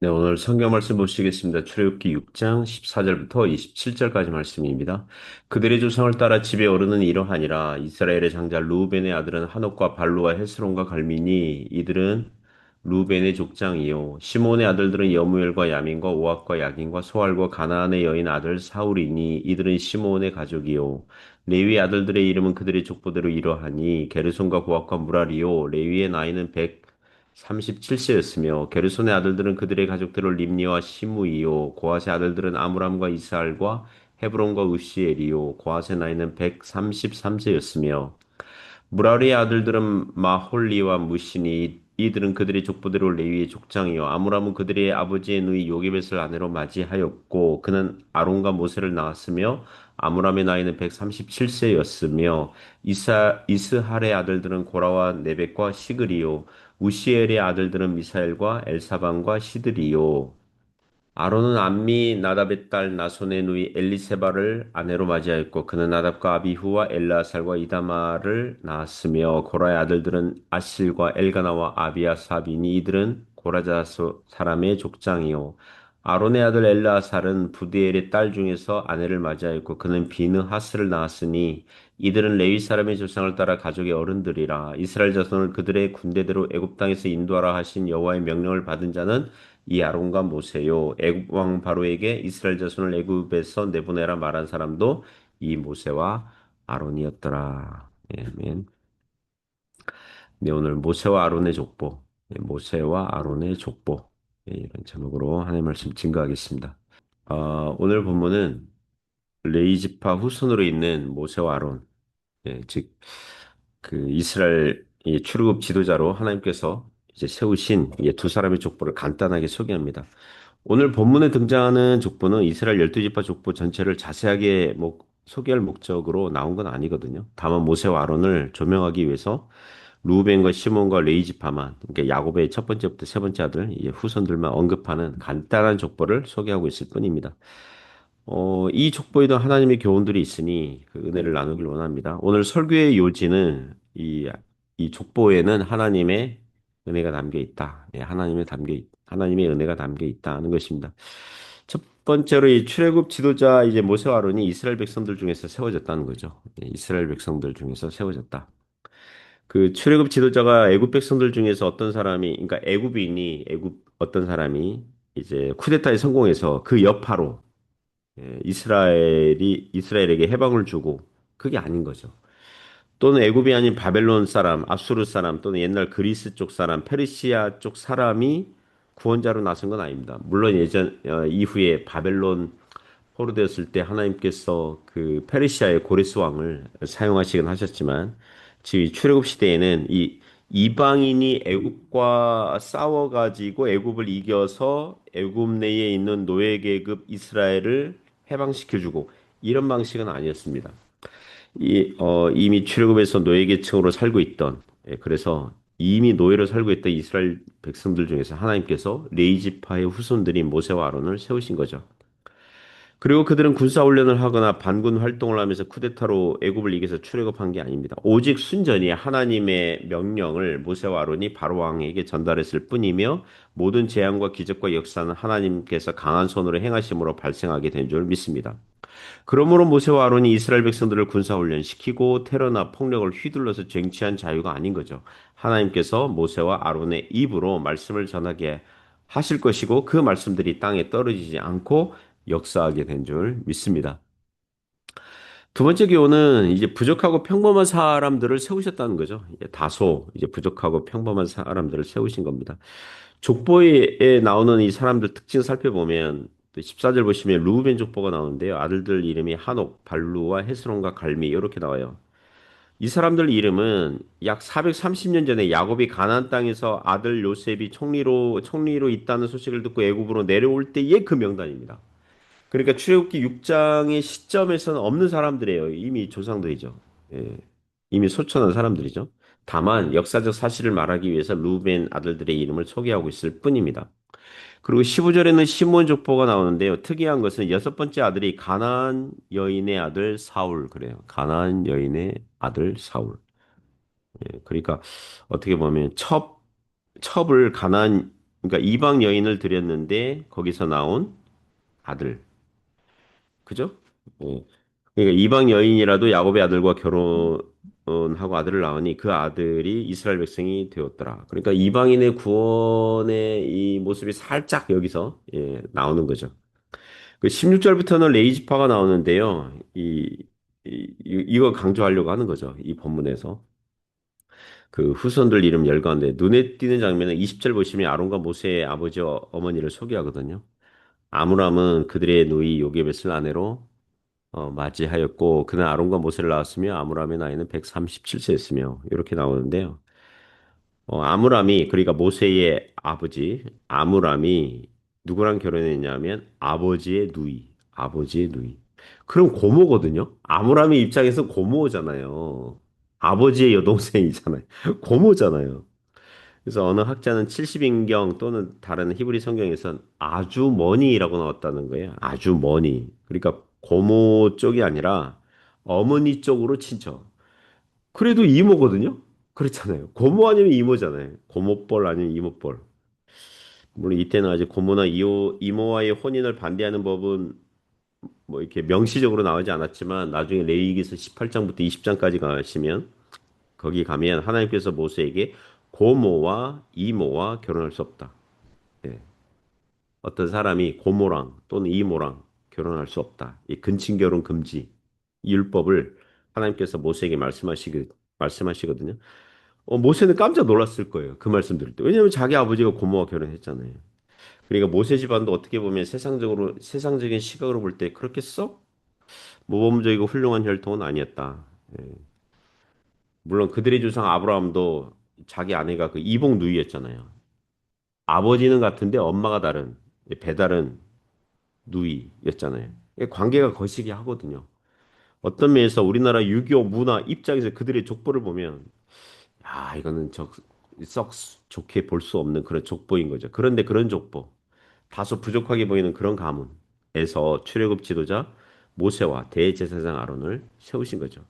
네, 오늘 성경 말씀 보시겠습니다. 출애굽기 6장 14절부터 27절까지 말씀입니다. 그들의 조상을 따라 집에 오르는 이러하니라. 이스라엘의 장자 루벤의 아들은 한옥과 발루와 헤스론과 갈미니 이들은 루벤의 족장이요. 시몬의 아들들은 여무엘과 야민과 오압과 야긴과 소알과 가나안의 여인 아들 사울이니 이들은 시몬의 가족이요. 레위 아들들의 이름은 그들의 족보대로 이러하니 게르손과 고압과 무라리요. 레위의 나이는 37세였으며 게르손의 아들들은 그들의 가족들을 림니와 시므이요 고핫의 아들들은 아므람과 이스알과 헤브론과 으시엘이요 고핫의 나이는 133세였으며 무라리의 아들들은 마홀리와 무시니 이들은 그들의 족보대로 레위의 족장이요 아므람은 그들의 아버지의 누이 요게벳을 아내로 맞이하였고 그는 아론과 모세를 낳았으며 아므람의 나이는 137세였으며 이스할의 아들들은 고라와 네벡과 시그리요 우시엘의 아들들은 미사엘과 엘사반과 시드리요 아론은 암미 나답의 딸 나손의 누이 엘리세바를 아내로 맞이하였고 그는 나답과 아비후와 엘라살과 이다마를 낳았으며 고라의 아들들은 아실과 엘가나와 아비아사비니 이들은 고라자 사람의 족장이요 아론의 아들 엘라살은 부디엘의 딸 중에서 아내를 맞이하였고 그는 비느하스를 낳았으니 이들은 레위 사람의 조상을 따라 가족의 어른들이라 이스라엘 자손을 그들의 군대대로 애굽 땅에서 인도하라 하신 여호와의 명령을 받은 자는 이 아론과 모세요. 애굽 왕 바로에게 이스라엘 자손을 애굽에서 내보내라 말한 사람도 이 모세와 아론이었더라. 예, 아멘. 네, 오늘 모세와 아론의 족보, 모세와 아론의 족보 이런 제목으로 하나님의 말씀 증거하겠습니다. 오늘 본문은 레이지파 후손으로 있는 모세와 아론, 즉 그 이스라엘 이 출애굽 지도자로 하나님께서 이제 세우신 두 사람의 족보를 간단하게 소개합니다. 오늘 본문에 등장하는 족보는 이스라엘 열두 지파 족보 전체를 자세하게 소개할 목적으로 나온 건 아니거든요. 다만 모세와 아론을 조명하기 위해서 루벤과 시몬과 레위 지파만, 그러니까 야곱의 첫 번째부터 세 번째 아들, 이 후손들만 언급하는 간단한 족보를 소개하고 있을 뿐입니다. 이 족보에도 하나님의 교훈들이 있으니 그 은혜를 나누길 원합니다. 오늘 설교의 요지는 이 족보에는 하나님의 은혜가 담겨 있다. 하나님의 은혜가 담겨 있다는 것입니다. 첫 번째로 이 출애굽 지도자 이제 모세와 아론이 이스라엘 백성들 중에서 세워졌다는 거죠. 이스라엘 백성들 중에서 세워졌다. 그 출애굽 지도자가 애굽 백성들 중에서 어떤 사람이, 그러니까 애굽인이 애굽 어떤 사람이 이제 쿠데타에 성공해서 그 여파로 이스라엘에게 해방을 주고 그게 아닌 거죠. 또는 애굽이 아닌 바벨론 사람, 아수르 사람 또는 옛날 그리스 쪽 사람, 페르시아 쪽 사람이 구원자로 나선 건 아닙니다. 물론 이후에 바벨론 포로되었을 때 하나님께서 그 페르시아의 고레스 왕을 사용하시긴 하셨지만 지금 출애굽 시대에는 이 이방인이 애굽과 싸워가지고 애굽을 이겨서 애굽 내에 있는 노예 계급 이스라엘을 해방시켜주고 이런 방식은 아니었습니다. 이미 출애굽에서 노예 계층으로 살고 있던 그래서 이미 노예로 살고 있던 이스라엘 백성들 중에서 하나님께서 레위 지파의 후손들인 모세와 아론을 세우신 거죠. 그리고 그들은 군사훈련을 하거나 반군 활동을 하면서 쿠데타로 애굽을 이겨서 출애굽한 게 아닙니다. 오직 순전히 하나님의 명령을 모세와 아론이 바로 왕에게 전달했을 뿐이며 모든 재앙과 기적과 역사는 하나님께서 강한 손으로 행하심으로 발생하게 된 줄 믿습니다. 그러므로 모세와 아론이 이스라엘 백성들을 군사훈련시키고 테러나 폭력을 휘둘러서 쟁취한 자유가 아닌 거죠. 하나님께서 모세와 아론의 입으로 말씀을 전하게 하실 것이고 그 말씀들이 땅에 떨어지지 않고 역사하게 된 줄 믿습니다. 두 번째 교훈은 이제 부족하고 평범한 사람들을 세우셨다는 거죠. 이제 부족하고 평범한 사람들을 세우신 겁니다. 족보에 나오는 이 사람들 특징 살펴보면 또 14절 보시면 루벤 족보가 나오는데요. 아들들 이름이 한옥, 발루와 헤스론과 갈미 이렇게 나와요. 이 사람들 이름은 약 430년 전에 야곱이 가나안 땅에서 아들 요셉이 총리로 있다는 소식을 듣고 애굽으로 내려올 때의 그 명단입니다. 그러니까 출애굽기 6장의 시점에서는 없는 사람들이에요. 이미 조상들이죠. 예, 이미 소천한 사람들이죠. 다만 역사적 사실을 말하기 위해서 루벤 아들들의 이름을 소개하고 있을 뿐입니다. 그리고 15절에는 시몬 족보가 나오는데요. 특이한 것은 여섯 번째 아들이 가나안 여인의 아들 사울 그래요. 가나안 여인의 아들 사울. 그러니까 어떻게 보면 첩을 가나안 그러니까 이방 여인을 드렸는데 거기서 나온 아들. 그죠? 예. 그러니까 이방 여인이라도 야곱의 아들과 결혼하고 아들을 낳으니 그 아들이 이스라엘 백성이 되었더라. 그러니까 이방인의 구원의 이 모습이 살짝 여기서 예, 나오는 거죠. 그 16절부터는 레이지파가 나오는데요. 이거 강조하려고 하는 거죠. 이 본문에서. 그 후손들 이름 열거하는데 눈에 띄는 장면은 20절 보시면 아론과 모세의 아버지와 어머니를 소개하거든요. 아므람은 그들의 누이 요게벳을 아내로 맞이하였고 그는 아론과 모세를 낳았으며 아므람의 나이는 137세였으며 이렇게 나오는데요. 아므람이 그러니까 모세의 아버지 아므람이 누구랑 결혼했냐면 아버지의 누이. 그럼 고모거든요. 아므람의 입장에서 고모잖아요. 아버지의 여동생이잖아요. 고모잖아요. 그래서 어느 학자는 70인경 또는 다른 히브리 성경에선 아주 머니라고 나왔다는 거예요. 아주 머니. 그러니까 고모 쪽이 아니라 어머니 쪽으로 친척. 그래도 이모거든요? 그렇잖아요. 고모 아니면 이모잖아요. 고모뻘 아니면 이모뻘. 물론 이때는 아직 고모나 이모와의 혼인을 반대하는 법은 뭐 이렇게 명시적으로 나오지 않았지만 나중에 레위기서 18장부터 20장까지 가시면 거기 가면 하나님께서 모세에게 고모와 이모와 결혼할 수 없다. 예. 어떤 사람이 고모랑 또는 이모랑 결혼할 수 없다. 이 근친 결혼 금지 이 율법을 하나님께서 모세에게 말씀하시거든요. 모세는 깜짝 놀랐을 거예요. 그 말씀 들을 때. 왜냐하면 자기 아버지가 고모와 결혼했잖아요. 그러니까 모세 집안도 어떻게 보면 세상적인 시각으로 볼 때 그렇게 썩 모범적이고 훌륭한 혈통은 아니었다. 예. 물론 그들의 조상 아브라함도 자기 아내가 그 이복 누이였잖아요. 아버지는 같은데 엄마가 다른 배다른 누이였잖아요. 관계가 거시기 하거든요. 어떤 면에서 우리나라 유교 문화 입장에서 그들의 족보를 보면 이거는 썩 좋게 볼 수 없는 그런 족보인 거죠. 그런데 그런 족보, 다소 부족하게 보이는 그런 가문에서 출애굽 지도자 모세와 대제사장 아론을 세우신 거죠.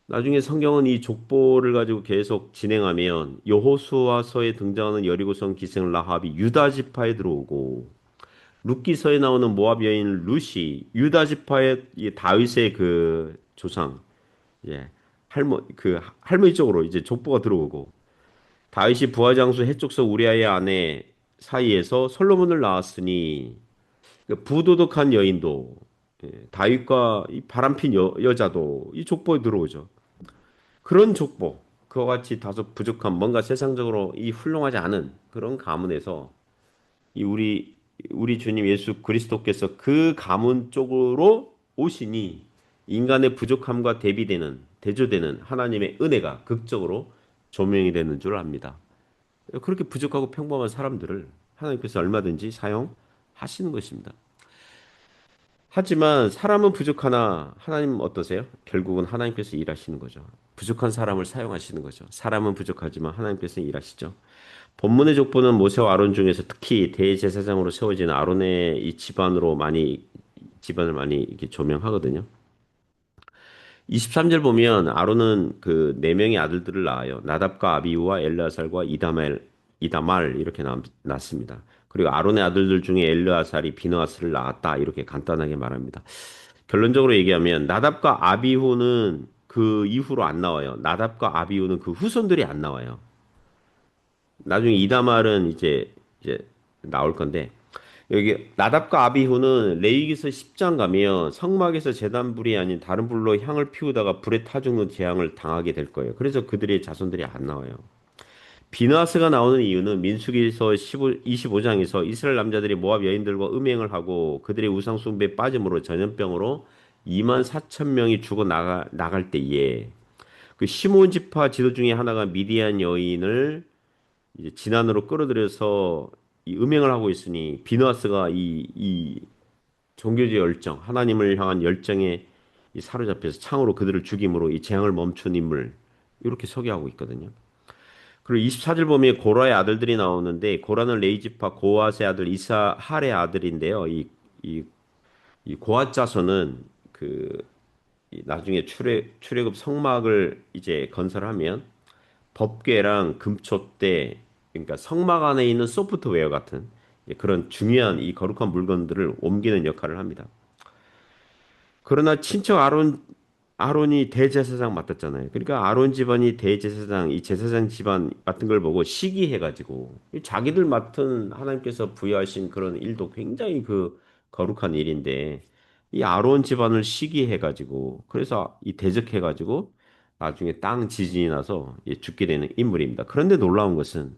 나중에 성경은 이 족보를 가지고 계속 진행하면 여호수아서에 등장하는 여리고성 기생 라합이 유다 지파에 들어오고 룻기서에 나오는 모압 여인 룻이 유다 지파의 이 다윗의 그 조상 예 할머니 쪽으로 이제 족보가 들어오고 다윗이 부하 장수 해족서 우리아의 아내 사이에서 솔로몬을 낳았으니 그 부도덕한 여인도 다윗과 이 바람핀 여자도 이 족보에 들어오죠. 그런 족보, 그와 같이 다소 부족한 뭔가 세상적으로 이 훌륭하지 않은 그런 가문에서 이 우리 주님 예수 그리스도께서 그 가문 쪽으로 오시니 인간의 부족함과 대조되는 하나님의 은혜가 극적으로 조명이 되는 줄 압니다. 그렇게 부족하고 평범한 사람들을 하나님께서 얼마든지 사용하시는 것입니다. 하지만 사람은 부족하나 하나님 어떠세요? 결국은 하나님께서 일하시는 거죠. 부족한 사람을 사용하시는 거죠. 사람은 부족하지만 하나님께서 일하시죠. 본문의 족보는 모세와 아론 중에서 특히 대제사장으로 세워진 아론의 이 집안을 많이 이렇게 조명하거든요. 23절 보면 아론은 그 네 명의 아들들을 낳아요. 나답과 아비우와 엘르아살과 이다말 이렇게 낳습니다. 그리고 아론의 아들들 중에 엘르아살이 비느하스를 낳았다 이렇게 간단하게 말합니다. 결론적으로 얘기하면 나답과 아비후는 그 이후로 안 나와요. 나답과 아비후는 그 후손들이 안 나와요. 나중에 이다말은 이제 나올 건데 여기 나답과 아비후는 레위기서 10장 가면 성막에서 제단 불이 아닌 다른 불로 향을 피우다가 불에 타 죽는 재앙을 당하게 될 거예요. 그래서 그들의 자손들이 안 나와요. 비느하스가 나오는 이유는 민수기서 25장에서 이스라엘 남자들이 모압 여인들과 음행을 하고 그들의 우상 숭배에 빠짐으로 전염병으로 2만 4천 명이 죽어 나갈 때에 그 시몬 지파 지도 중에 하나가 미디안 여인을 이제 진안으로 끌어들여서 이 음행을 하고 있으니 비느하스가 이 종교적 열정, 하나님을 향한 열정에 이 사로잡혀서 창으로 그들을 죽임으로 이 재앙을 멈춘 인물 이렇게 소개하고 있거든요. 그리고 24절 보면 고라의 아들들이 나오는데 고라는 레이지파 고핫의 아들 이사할의 아들인데요. 이 고핫 자손은 이 나중에 출애굽 성막을 이제 건설하면 법궤랑 금촛대 그러니까 성막 안에 있는 소프트웨어 같은 그런 중요한 이 거룩한 물건들을 옮기는 역할을 합니다. 그러나 친척 아론이 대제사장 맡았잖아요. 그러니까 아론 집안이 대제사장, 이 제사장 집안 같은 걸 보고 시기해가지고 이 자기들 맡은 하나님께서 부여하신 그런 일도 굉장히 그 거룩한 일인데 이 아론 집안을 시기해가지고 그래서 이 대적해가지고 나중에 땅 지진이 나서 죽게 되는 인물입니다. 그런데 놀라운 것은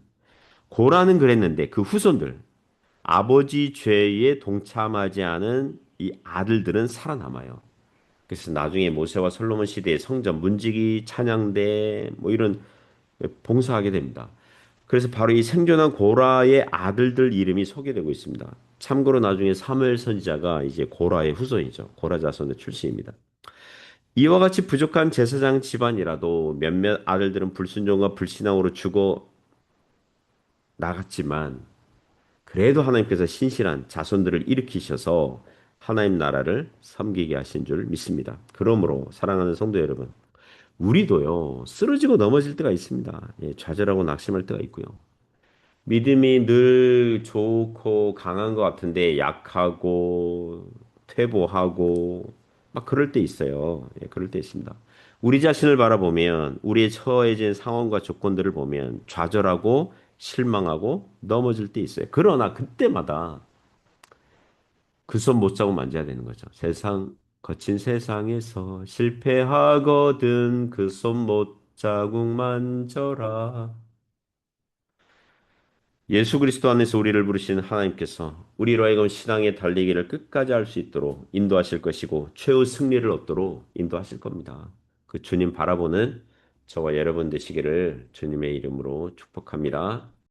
고라는 그랬는데 그 후손들 아버지 죄에 동참하지 않은 이 아들들은 살아남아요. 그래서 나중에 모세와 솔로몬 시대에 성전 문지기 찬양대 뭐 이런 봉사하게 됩니다. 그래서 바로 이 생존한 고라의 아들들 이름이 소개되고 있습니다. 참고로 나중에 사무엘 선지자가 이제 고라의 후손이죠. 고라 자손의 출신입니다. 이와 같이 부족한 제사장 집안이라도 몇몇 아들들은 불순종과 불신앙으로 죽어 나갔지만 그래도 하나님께서 신실한 자손들을 일으키셔서 하나님 나라를 섬기게 하신 줄 믿습니다. 그러므로 사랑하는 성도 여러분, 우리도요, 쓰러지고 넘어질 때가 있습니다. 예, 좌절하고 낙심할 때가 있고요. 믿음이 늘 좋고 강한 것 같은데 약하고 퇴보하고 막 그럴 때 있어요. 예, 그럴 때 있습니다. 우리 자신을 바라보면 우리의 처해진 상황과 조건들을 보면 좌절하고 실망하고 넘어질 때 있어요. 그러나 그때마다 그 손 못 잡고 만져야 되는 거죠. 거친 세상에서 실패하거든 그 손 못 자국 만져라. 예수 그리스도 안에서 우리를 부르신 하나님께서 우리로 하여금 신앙의 달리기를 끝까지 할 수 있도록 인도하실 것이고 최후 승리를 얻도록 인도하실 겁니다. 그 주님 바라보는 저와 여러분 되시기를 주님의 이름으로 축복합니다.